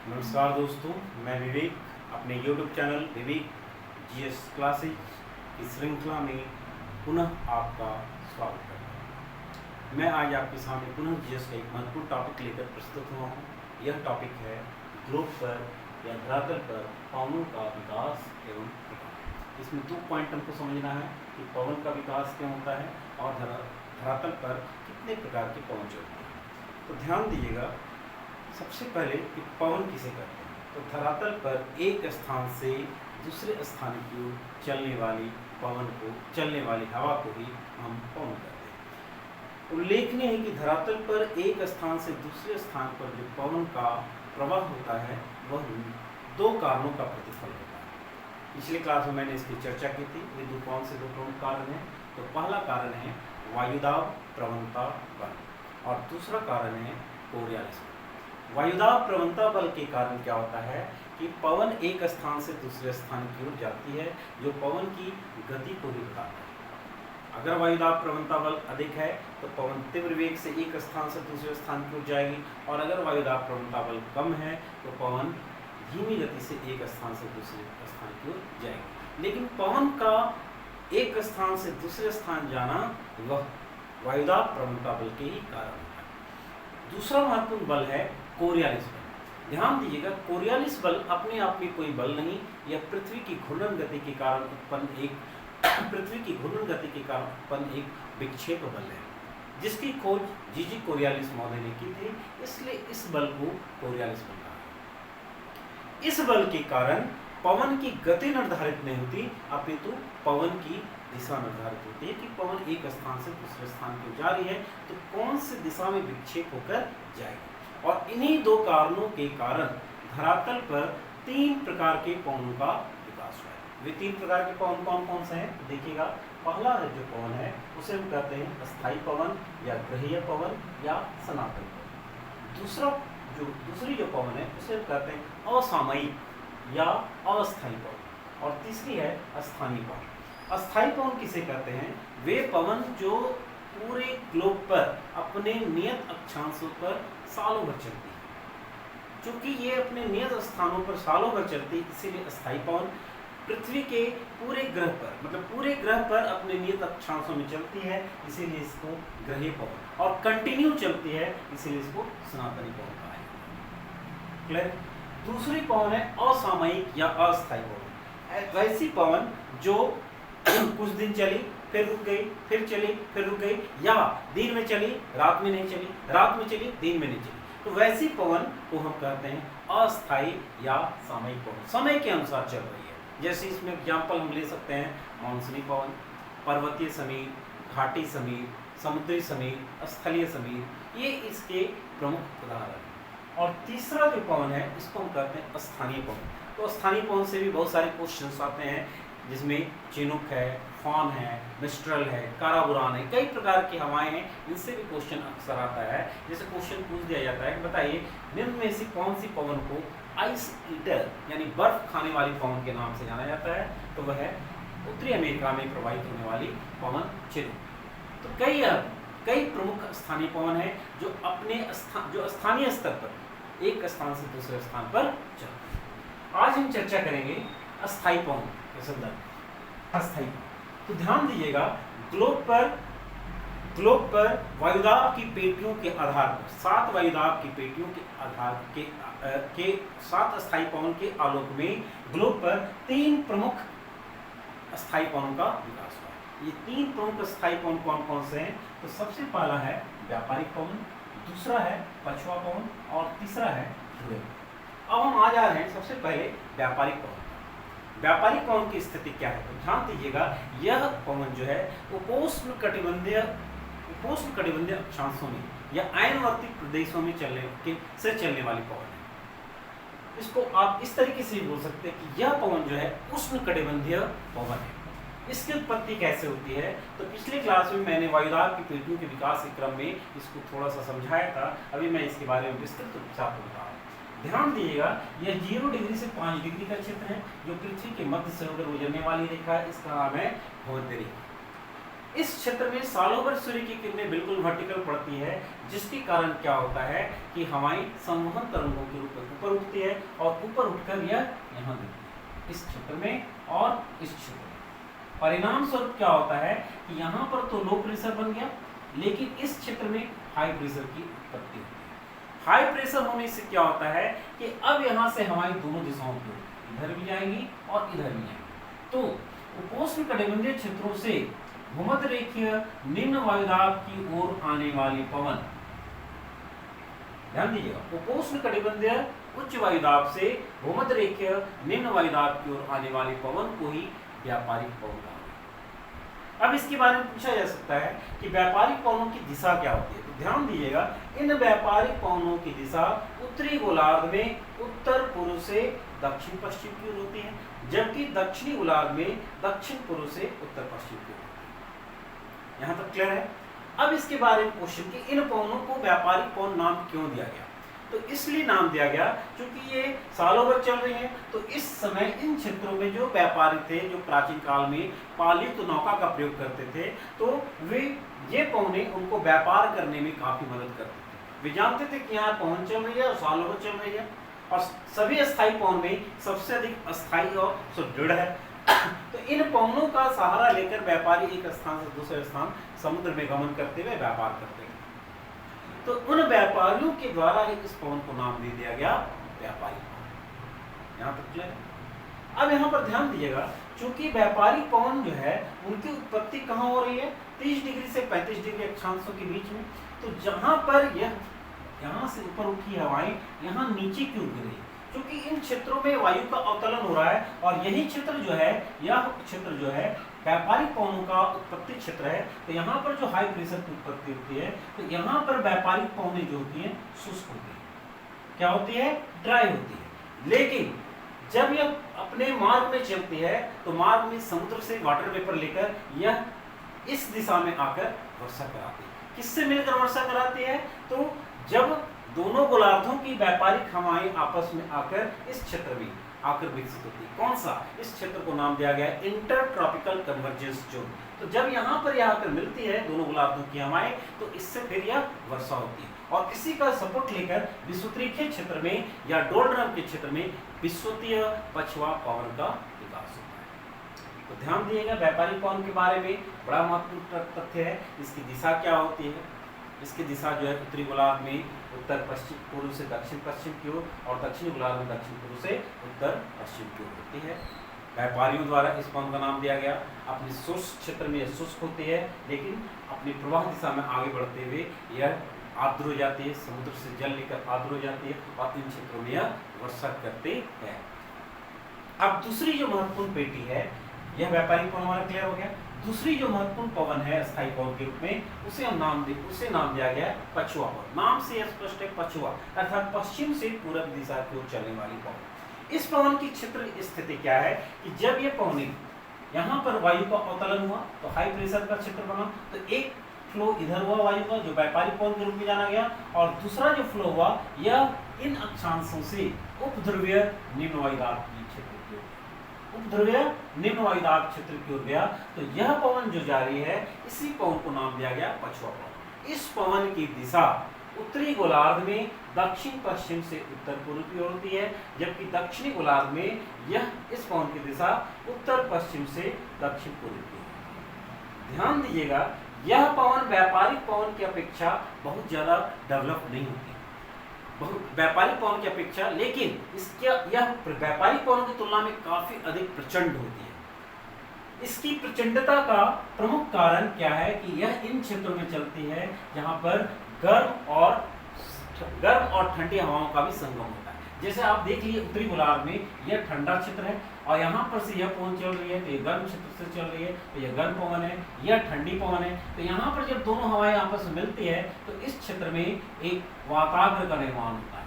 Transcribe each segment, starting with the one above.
नमस्कार दोस्तों, मैं विवेक अपने YouTube चैनल विवेक जीएस क्लासेज की श्रृंखला में पुनः आपका स्वागत करता हूँ। मैं आज आपके सामने पुनः जीएस का एक महत्वपूर्ण टॉपिक लेकर प्रस्तुत हुआ हूँ। यह टॉपिक है ग्लोब पर या धरातल पर पवनों का विकास एवं प्रभाव। इसमें 2 पॉइंट हमको समझना है कि पवन का विकास क्यों होता है और धरातल पर कितने प्रकार के पवन चलते हैं। तो ध्यान दीजिएगा, सबसे पहले कि पवन किसे कहते हैं। तो धरातल पर एक स्थान से दूसरे स्थान की ओर चलने वाली चलने वाली हवा को ही हम पवन कहते हैं। उल्लेखनीय है कि धरातल पर एक स्थान से दूसरे स्थान पर जो पवन का प्रवाह होता है वह 2 कारणों का प्रतिफल होता है। पिछले क्लास में मैंने इसकी चर्चा की थी। ये कौन से 2 प्रमुख कारण हैं। तो पहला कारण है वायुदाब प्रवणता बल और दूसरा कारण है कोरियोलिस। वायुदाब प्रवणता बल के कारण क्या होता है कि पवन एक स्थान से दूसरे स्थान की ओर जाती है, जो पवन की गति को ही बताता है। अगर वायुदाब प्रवणता बल अधिक है तो पवन तीव्र वेग से एक स्थान से दूसरे स्थान की ओर जाएगी, और अगर वायुदाब प्रवणता बल कम है तो पवन धीमी गति से एक स्थान से दूसरे स्थान की ओर जाएगी। लेकिन पवन का एक स्थान से दूसरे स्थान जाना वह वायुदाब प्रवणता बल के ही कारण है। दूसरा महत्वपूर्ण बल है कोरियोलिस बल। ध्यान दीजिएगा, कोरियोलिस बल अपने आप में कोई बल नहीं, यह पृथ्वी की घूर्णन गति के कारण उत्पन्न एक विक्षेप बल है, जिसकी खोज जीजी कोरियोलिस महोदय ने की थी। इसलिए इस बल को कोरियोलिस बल कहा है। इस बल के कारण पवन की गति निर्धारित नहीं होती, अपितु पवन की दिशा निर्धारित होती है कि पवन एक स्थान से दूसरे स्थान की ओर जा रही है तो कौन सी दिशा में विक्षेप होकर जाएगी। और इन्हीं 2 कारणों के कारण धरातल पर 3 प्रकार के पवनों का विकास हुआ है। वे 3 प्रकार के पवन कौन कौन से हैं तो देखिएगा। पहला जो पवन है उसे हम कहते हैं अस्थायी पवन या ग्रहीय पवन या सनातन पवन। दूसरी जो पवन है उसे हम कहते हैं असामयिक या अस्थायी पवन, और तीसरी है स्थानीय पवन। अस्थायी पवन किसे कहते हैं? वे पवन जो पूरे ग्लोब पर अपने नियत अक्षांशों पर सालों भर चलती है। चूंकि ये अपने नियत स्थानों पर सालों भर चलती है, इसीलिए अस्थायी पवन पृथ्वी के पूरे ग्रह पर अपने नियत अक्षांशों में चलती है, इसीलिए इसको ग्रहीय पवन, और कंटिन्यू चलती है, इसीलिए इसको सनातनी पवन कहा है। क्लियर? दूसरी पवन है असामयिक या अस्थायी पवन। वैसी पवन जो कुछ दिन चली, फिर रुक गई, फिर चली, फिर रुक गई, या दिन में चली रात में नहीं चली, रात में चली दिन में नहीं चली, तो वैसी पवन को हम कहते हैं अस्थायी या सामयिक पवन, समय के अनुसार चल रही है। जैसे इसमें एग्जाम्पल हम ले सकते हैं मानसूनी पवन, पर्वतीय समीर, घाटी समीर, समुद्री समीर, स्थलीय समीर, ये इसके प्रमुख उदाहरण हैं। और तीसरा जो पवन है इसको हम कहते हैं स्थानीय पवन। तो स्थानीय पवन से भी बहुत सारे क्वेश्चंस आते हैं, जिसमें चिनूक है, फॉन है, मिस्ट्रल है, काराबुरान है, कई प्रकार की हवाएं हैं। इनसे भी क्वेश्चन अक्सर आता है। जैसे क्वेश्चन पूछ दिया जाता है कि बताइए निम्न में से कौन सी पवन को आइस ईटर यानी बर्फ खाने वाली पवन के नाम से जाना जाता है, तो वह है उत्तरी अमेरिका में प्रवाहित होने वाली पवन चिनूक। तो कई प्रमुख स्थानीय पवन है जो स्थानीय स्तर पर एक स्थान से दूसरे स्थान पर चलते हैं। आज हम चर्चा करेंगे अस्थायी पवन के संदर्भ। अस्थायी, तो ध्यान दीजिएगा, ग्लोब पर वायुदाब की पेटियों के आधार पर 7 वायुदाब की पेटियों के आधार के 7 अस्थायी पवन के आलोक में ग्लोब पर 3 प्रमुख अस्थायी पवनों का विकास हुआ। ये 3 प्रमुख अस्थायी पवन कौन कौन से हैं? तो सबसे पहला है व्यापारिक पवन, दूसरा है पछुआ पवन और तीसरा है ध्रुवीय। अब हम आ जा रहे हैं सबसे पहले व्यापारिक पवन। व्यापारिक पवन की स्थिति क्या है? तो ध्यान दीजिएगा, यह पवन जो है उपोष्णकटिबंधीय अक्षांशों में या अयनवर्ती प्रदेशों में चलने वाली पवन है। इसको आप इस तरीके से बोल सकते हैं कि यह पवन जो है उष्णकटिबंधीय पवन है। इसकी उत्पत्ति कैसे होती है? तो पिछले क्लास में मैंने वायुदाब की पेटियों के विकास के क्रम में इसको थोड़ा सा समझाया था। अभी मैं इसके बारे में विस्तृत रूप से आपको बता रहा हूँ। ध्यान दीजिएगा, यह 0 डिग्री से 5 डिग्री का क्षेत्र है जो पृथ्वी के मध्य से होकर गुजरने वाली रेखा है। इसका नाम है भूमध्य रेखा। इस क्षेत्र में सालों भर सूर्य की किरणें बिल्कुल वर्टिकल पड़ती है, जिसके कारण क्या होता है कि हवाएं संवहन तरंगों के रूप में ऊपर उठती है और ऊपर उठकर यह यहाँ गिरती है, इस क्षेत्र में और इस क्षेत्र में। परिणाम स्वरूप क्या होता है कि यहाँ पर तो लो प्रेशर बन गया, लेकिन इस क्षेत्र में हाई प्रेशर की उत्पत्ति होती है। हाई प्रेशर होने से क्या होता है कि अब यहाँ से हवाएं दोनों दिशाओं की इधर भी जाएंगी और इधर भी जाएंगी। तो उपोष्णकटिबंधीय क्षेत्रों से भूमध्य रेखीय निम्न वायुदाब की ओर आने वाली पवन, ध्यान दीजिएगा, उपोष्णकटिबंधीय उच्च वायुदाब से भूमध्य रेखीय निम्न वायुदाब की ओर आने वाली पवन को ही व्यापारिक पवन कहा है। अब इसके बारे में पूछा जा सकता है कि व्यापारिक पवनों की दिशा क्या होती है। तो ध्यान दीजिएगा, इन व्यापारिक पवनों की दिशा उत्तरी गोलार्ध में उत्तर पूर्व से दक्षिण पश्चिम की ओर होती है, जबकि दक्षिणी गोलार्ध में दक्षिण पूर्व से उत्तर पश्चिम की ओर होती है। यहां तक क्लियर है। अब इसके बारे में क्वेश्चन कि इन पवनों को व्यापारिक पवन नाम क्यों दिया गया। तो इसलिए नाम दिया गया क्योंकि ये सालों भर चल रही है। तो इस समय इन क्षेत्रों में जो व्यापारी थे, जो प्राचीन काल में पालित नौका का प्रयोग करते थे, तो वे ये पवने उनको व्यापार करने में काफी मदद करते थे। वे जानते थे कि यहाँ पवन चल रही है और सालों भर चल रही है, और सभी स्थायी पवन में सबसे अधिक अस्थायी और सुदृढ़ है। तो इन पवनों का सहारा लेकर व्यापारी एक स्थान से दूसरे स्थान समुद्र में गमन करते हुए व्यापार करते हैं। तो उन व्यापारियों के द्वारा इस पवन को नाम दे दिया गया व्यापारिक पवन। यहाँ तक क्लियर है। अब यहाँ पर ध्यान दीजिएगा, चूंकि व्यापारिक पवन जो है उनकी उत्पत्ति कहाँ हो रही है, 30 डिग्री से 35 डिग्री अक्षांशों के बीच में। तो जहां पर यह यहाँ से ऊपर उठी हवाएं यहाँ नीचे क्यों गिर रही, क्योंकि इन क्षेत्रों में वायु का अवतलन हो रहा है, और यही क्षेत्र जो है, यह क्षेत्र जो है व्यापारिक पवनों का उत्पत्ति क्षेत्र है। तो यहाँ पर जो हाई प्रेशर की उत्पत्ति होती है, तो यहाँ पर व्यापारिक पवनें जो होती हैं शुष्क होती है, क्या होती है, ड्राई होती है। लेकिन जब यह अपने मार्ग में चलती है, तो मार्ग में समुद्र से वाटर वेपर लेकर यह इस दिशा में आकर वर्षा कराती है। किससे मिलकर वर्षा कराती है, तो जब दोनों गोलार्धों की व्यापारिक हवाएं आपस में आकर इस क्षेत्र में आकर विकसित होती है। कौन सा, इस क्षेत्र को नाम दिया गया है इंटर ट्रॉपिकल कन्वर्जेंस जोन। तो जब यहाँ पर यह आकर मिलती है दोनों गोलार्धों की हवाएं, तो इससे फिर यह वर्षा होती है, और इसी का सपोर्ट लेकर विषुवतीय क्षेत्र में या डोलड्रम के क्षेत्र में विषुवतीय पछुआ पवन का विकास होता है। तो ध्यान दिएगा, व्यापारिक पवन के बारे में बड़ा महत्वपूर्ण तथ्य है। इसकी दिशा क्या होती है, इसकी दिशा जो है उत्तरी गोलार्ध में उत्तर पश्चिम पूर्व से दक्षिण पश्चिम की ओर, और दक्षिणी गोलार्ध में दक्षिण पूर्व से उत्तर पश्चिम की ओर होती है। व्यापारियों द्वारा इस पवन का नाम दिया गया। अपने शुष्क क्षेत्र में यह शुष्क होती है, लेकिन अपनी प्रवाह दिशा में आगे बढ़ते हुए यह आर्द्र हो जाती है, समुद्र से जल लेकर आर्द्र हो जाती है, और इन क्षेत्रों में यह वर्षा करते हैं। अब दूसरी जो महत्वपूर्ण पेटी है, यह व्यापारिक पवन हमारा क्लियर हो गया। दूसरी जो महत्वपूर्ण पवन है स्थायी पवन के रूप में, उसे नाम दिया गया पछुआ पवन। नाम से स्पष्ट है, पछुआ अर्थात पश्चिम से पूर्व दिशा की ओर चलने वाली पवन। इस पवन की क्षेत्र स्थिति क्या है कि जब ये पवनी यहाँ पर वायु का अवतलन हुआ, तो हाई प्रेशर का क्षेत्र बना, तो एक फ्लो इधर हुआ वायु का, जो व्यापारिक पवन के रूप में जाना गया, और दूसरा जो फ्लो हुआ यह इन अक्षांशों से उपध्रुवीय निम्न वायुदाब उपध्रुवीय निम्न वायुदाब क्षेत्र की ओर गया। तो यह पवन जो जारी है, इसी पवन को नाम दिया गया पछुआ पवन। इस पवन की दिशा उत्तरी गोलार्ध में दक्षिण पश्चिम से उत्तर पूर्व की ओर होती है, जबकि दक्षिणी गोलार्ध में यह इस पवन की दिशा उत्तर पश्चिम से दक्षिण पूर्व की ओर होती है। ध्यान दीजिएगा, यह पवन व्यापारिक पवन की अपेक्षा बहुत ज्यादा डेवलप नहीं होती, व्यापारिक पवन की अपेक्षा, लेकिन इसके यह व्यापारिक पवन की तुलना में काफी अधिक प्रचंड होती है। इसकी प्रचंडता का प्रमुख कारण क्या है कि यह इन क्षेत्रों में चलती है जहां पर गर्म और ठंडी हवाओं का भी संगम होता है। जैसे आप देख लीजिए, उत्तरी गोलार्ध में यह ठंडा क्षेत्र है, और यहाँ पर से यह पवन चल रही है, तो यह गर्म क्षेत्र से चल रही है, तो यह गर्म पवन है, यह ठंडी पवन है। तो यहाँ पर जब दोनों हवाएं आपस में मिलती है, तो इस क्षेत्र में एक वाताग्र का निर्माण होता है,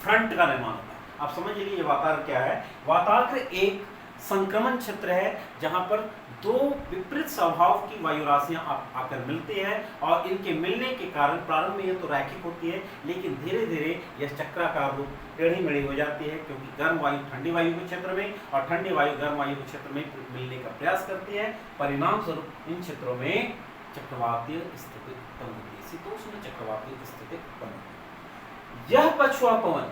फ्रंट का निर्माण होता है। आप समझ लीजिए वाताग्र क्या है। वाताग्र एक संक्रमण क्षेत्र है, जहां पर दो विपरीत स्वभाव की वायु राशियां आकर मिलती है और इनके मिलने के कारण प्रारंभ में यह तो रैखिक होती है, लेकिन धीरे धीरे यह चक्राकार रूप टेढ़ी मेढ़ी हो जाती है, क्योंकि गर्म वायु ठंडी वायु के क्षेत्र में और ठंडी वायु गर्म वायु के क्षेत्र में मिलने का प्रयास करती है। परिणाम स्वरूप इन क्षेत्रों में चक्रवातीय स्थिति उत्पन्न होती है, शीतोष्ण चक्रवातीय स्थिति उत्पन्न होती है। यह पछुआ पवन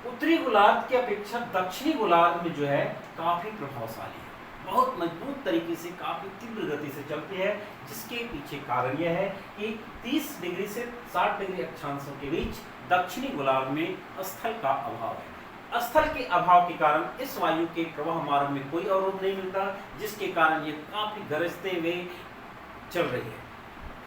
उत्तरी गोलार्ध की अपेक्षा दक्षिणी गोलार्ध में जो है काफी प्रभावशाली है, बहुत मजबूत तरीके से काफी तीव्र गति से चलती है, जिसके पीछे कारण यह है कि 30 डिग्री से 60 डिग्री अक्षांशों के बीच दक्षिणी गोलार्ध में स्थल का अभाव है। स्थल के अभाव के कारण इस वायु के प्रवाह मार्ग में कोई अवरोध नहीं मिलता, जिसके कारण ये काफी गरजते हुए चल रही है।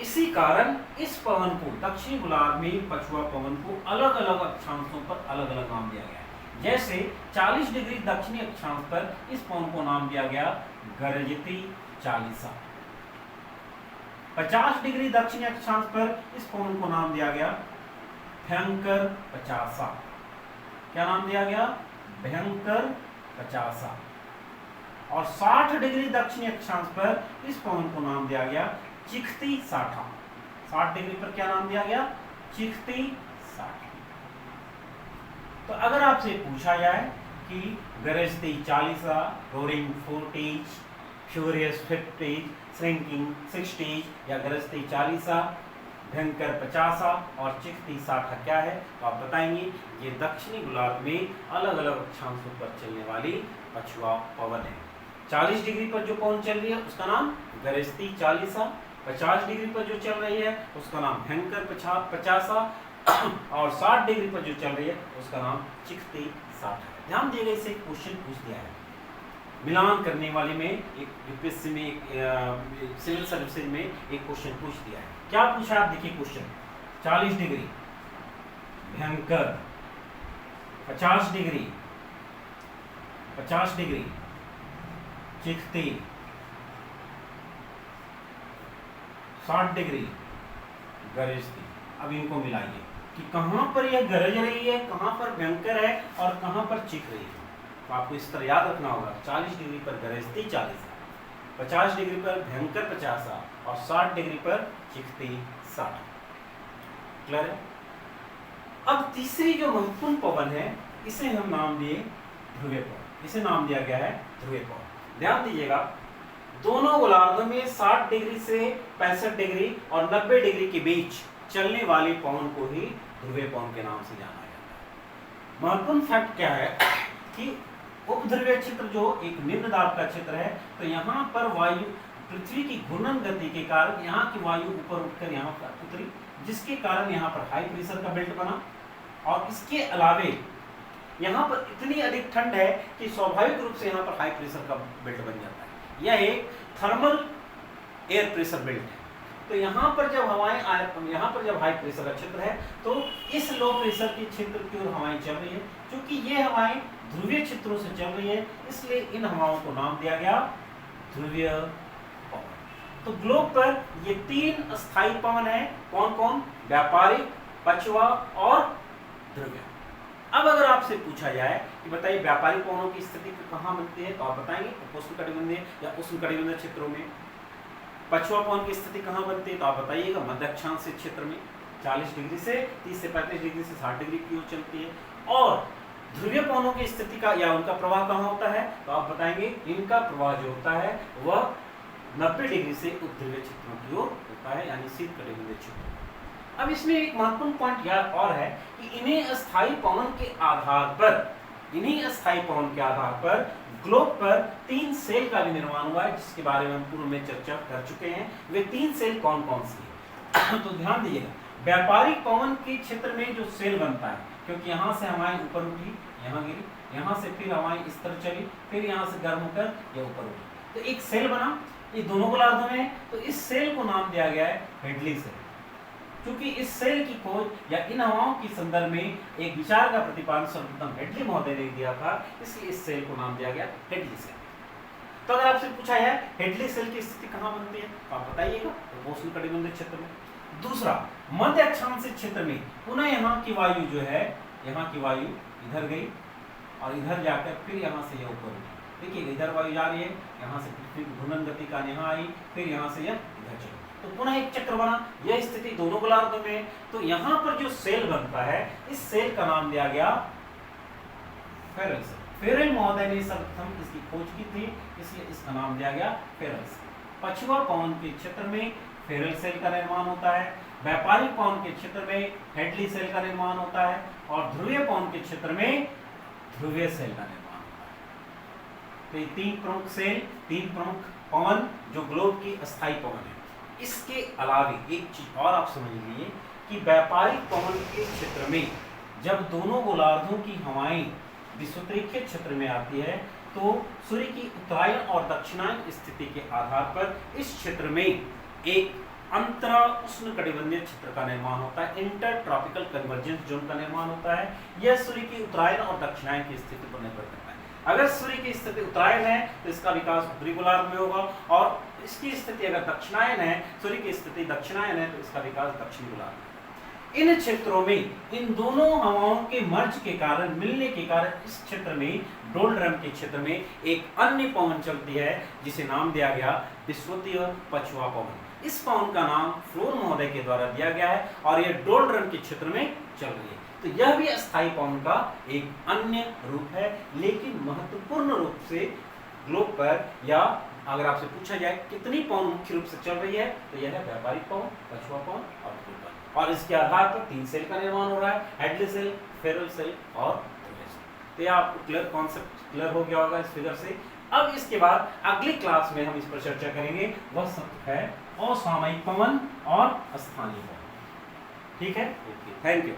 इसी कारण इस पवन को दक्षिणी गोलार्ध में पछुआ पवन को अलग अलग अक्षांशों पर अलग अलग नाम दिया गया है। जैसे 40 डिग्री दक्षिणी अक्षांश पर इस पवन को नाम दिया गया गरजती चालीसा, 50 डिग्री दक्षिणी अक्षांश पर इस पवन को नाम दिया गया भयंकर पचासा। क्या नाम दिया गया? भयंकर पचासा। और 60 डिग्री दक्षिणी अक्षांश पर इस पवन को नाम दिया गया चिखती साठा। 60 डिग्री पर क्या नाम दिया गया? चिखती साठा। तो अगर आपसे पूछा जाए कि गरजती चालीसा, रोरिंग 40, फ्यूरियस 50, श्रिंकिंग 60 या गरजती चालीसा, भयंकर 50 और चिखती 60 क्या है, तो आप बताएंगे ये दक्षिणी गोलार्ध में अलग अलग अक्षांशों पर चलने वाली पछुआ पवन है। 40 डिग्री पर जो पवन चल रही है उसका नाम गरजती चालीसा, 50 डिग्री पर जो चल रही है उसका नाम भयंकर 50 और 60 डिग्री पर जो चल रही है उसका नाम चिखती 60 है। ध्यान दिए गए इसे क्वेश्चन पूछ दिया है मिलान करने वाले में, एक यूपीएससी में, एक सिविल सर्विसेज में एक क्वेश्चन पूछ दिया है। क्या पूछा आप देखिए क्वेश्चन, 40 डिग्री भयंकर, 50 डिग्री चिखती, 60 डिग्री गरजती। अब इनको मिलाइए कि कहां पर यह गरज रही है, कहां पर भयंकर है और कहां पर चिख रही है। तो आपको इस तरह याद रखना होगा, 40 डिग्री पर गरजती 40, 50 डिग्री पर भयंकर 50 और 60 डिग्री पर चिखती 60। क्लियर है? अब तीसरी जो महत्वपूर्ण पवन है इसे हम नाम दिए ध्रुवीय पवन। इसे नाम दिया गया है ध्रुवीय पवन। ध्यान दीजिएगा, दोनों गोलार्धों में 60 डिग्री से 65 डिग्री और 90 डिग्री के बीच चलने वाले पवन को ही ध्रुवीय पवन के नाम से जाना जाता है। महत्वपूर्ण फैक्ट क्या है कि उपध्रुवीय क्षेत्र जो एक निम्न दाब का क्षेत्र है, तो यहाँ पर वायु पृथ्वी की घूर्णन गति के कारण यहाँ की वायु ऊपर उठकर यहाँ पर उतरी, जिसके कारण यहाँ पर हाई प्रेशर का बेल्ट बना। और इसके अलावे यहाँ पर इतनी अधिक ठंड है कि स्वाभाविक रूप से यहाँ पर हाई प्रेशर का बेल्ट बन जाता है। यह एक थर्मल एयर प्रेशर बेल्ट है। तो यहाँ पर जब हवाएं यहाँ पर जब हाई प्रेशर का क्षेत्र है तो इस लो प्रेशर के क्षेत्र की ओर हवाएं चल रही है। क्योंकि ये हवाएं ध्रुवीय क्षेत्रों से चल रही है, इसलिए इन हवाओं को नाम दिया गया ध्रुवीय पवन। तो ग्लोब पर ये 3 अस्थायी पवन है। कौन कौन? व्यापारिक, पछुआ और ध्रुवीय। अब अगर आपसे पूछा जाए कि बताइए व्यापारिक पवनों की स्थिति कहाँ मिलती है, तो आप बताएंगे उपोष्णकटिबंधीय या उष्णकटिबंधीय क्षेत्रों में। पछुआ पवन की स्थिति कहाँ बनती है, तो आप बताइएगा मध्य अक्षांशीय क्षेत्र में 40 डिग्री से 30 से 35 डिग्री से 60 डिग्री की ओर चलती है। और ध्रुवीय पवनों की स्थिति का या उनका प्रवाह कहाँ होता है, तो आप बताएंगे इनका प्रवाह जो होता है वह 90 डिग्री से उपध्रुवीय क्षेत्रों की ओर होता है, यानी शीतकटिबंधीय क्षेत्र। अब इसमें एक महत्वपूर्ण पॉइंट यह और है कि इन्हीं अस्थायी पवन के आधार पर ग्लोब पर 3 सेल का भी निर्माण हुआ है, जिसके बारे में हम पूर्व में चर्चा कर चुके हैं। वे 3 सेल कौन कौन सी है? तो ध्यान दीजिएगा, व्यापारिक पवन के क्षेत्र में जो सेल बनता है, क्योंकि यहाँ से हवाएं ऊपर उठी, यहाँ गिरी, यहाँ से फिर हवाएं इस तरह चली, फिर यहाँ से गर्म होकर ये ऊपर उठी, तो एक सेल बना। ये दोनों गोलार्धों में है, तो इस सेल को नाम दिया गया है हेडली सेल। क्योंकि इस सेल की खोज या इन हवाओं के संदर्भ में एक विचार का प्रतिपादन सर्वप्रथम हेडली महोदय ने दिया था, इसलिए इस सेल को नाम दिया गया हेडली सेल। तो अगर आपसे पूछा है हेडली सेल की स्थिति कहाँ बनती है, तो आप बताइएगा उपोष्णकटिबंधीय क्षेत्र में। दूसरा, मध्य अक्षांशीय क्षेत्र में पुनः यहाँ की वायु जो है, यहाँ की वायु इधर गई और इधर जाकर फिर यहाँ से यह ऊपर उठी, देखिए इधर वायु जा रही है, यहाँ से पृथ्वी की घूर्णन गति का यहाँ आई, फिर यहाँ से यह इधर चली, तो पुनः एक चक्र बना। यह स्थिति दोनों गोलार्धों में है। तो यहाँ पर जो सेल बनता है, इस सेल का नाम दिया गया फेरल सेल। फेरल महोदय ने सर्वप्रथम इसकी खोज की थी, इसलिए इसका नाम दिया गया फेरल सेल। पछुआ पवन के क्षेत्र में फेरल सेल का निर्माण होता है, व्यापारिक पवन के क्षेत्र में हेडली सेल का निर्माण होता है, और ध्रुवीय पवन के क्षेत्र में ध्रुवीय सेल का निर्माण होता है। तो ये तीन प्रमुख सेल, तीन प्रमुख पवन जो ग्लोब की अस्थायी पवन है। इसके अलावे एक चीज और आप समझ लीजिए कि व्यापारिक पवन के क्षेत्र में जब दोनों गोलार्धों की हवाएं विषुवतीय क्षेत्र में आती है, तो सूर्य की उत्तरायण और दक्षिणायन स्थिति के आधार पर इस क्षेत्र में एक अंतरा उष्णकटिबंधीय क्षेत्र का निर्माण होता है, इंटर ट्रॉपिकल कन्वर्जेंस जोन का निर्माण होता है। यह सूर्य की उत्तरायण और दक्षिणायन की स्थिति पर निर्भर करता है। अगर सूर्य की स्थिति उत्तरायण है तो इसका विकास उत्तरी गोलार्ध में होगा, और इसकी स्थिति अगर दक्षिणायन है, सूर्य की स्थिति दक्षिणायन है, तो इसका विकास दक्षिणी गोलार्ध में। इन क्षेत्रों में इन दोनों हवाओं के मर्ज के कारण, मिलने के कारण इस क्षेत्र में, डोलड्रम के क्षेत्र में एक अन्य पवन चलती है जिसे नाम दिया गया विषुवतीय पछुआ पवन। इस पवन का नाम फ्लोर महोदय के द्वारा दिया गया है और यह डोलड्रम के क्षेत्र में चल रही है। तो यह भी अस्थायी पवन का एक अन्य रूप है, लेकिन महत्वपूर्ण रूप से ग्लोब पर, या अगर आपसे पूछा जाए कितनी पवन मुख्य रूप से चल रही है, तो यह है व्यापारिक पवन, पछुआ पवन और ध्रुव पवन। और इसके आधार पर तीन सेल का निर्माण हो रहा है, हेडली सेल, फेरल सेल और ध्रुवीय सेल। तो यह आपको क्लियर कॉन्सेप्ट क्लियर हो गया होगा इस फिगर से। अब इसके बाद अगली क्लास में हम इस पर चर्चा करेंगे, वह सब है असामयिक पवन और स्थानीय पवन। ठीक है, थैंक यू।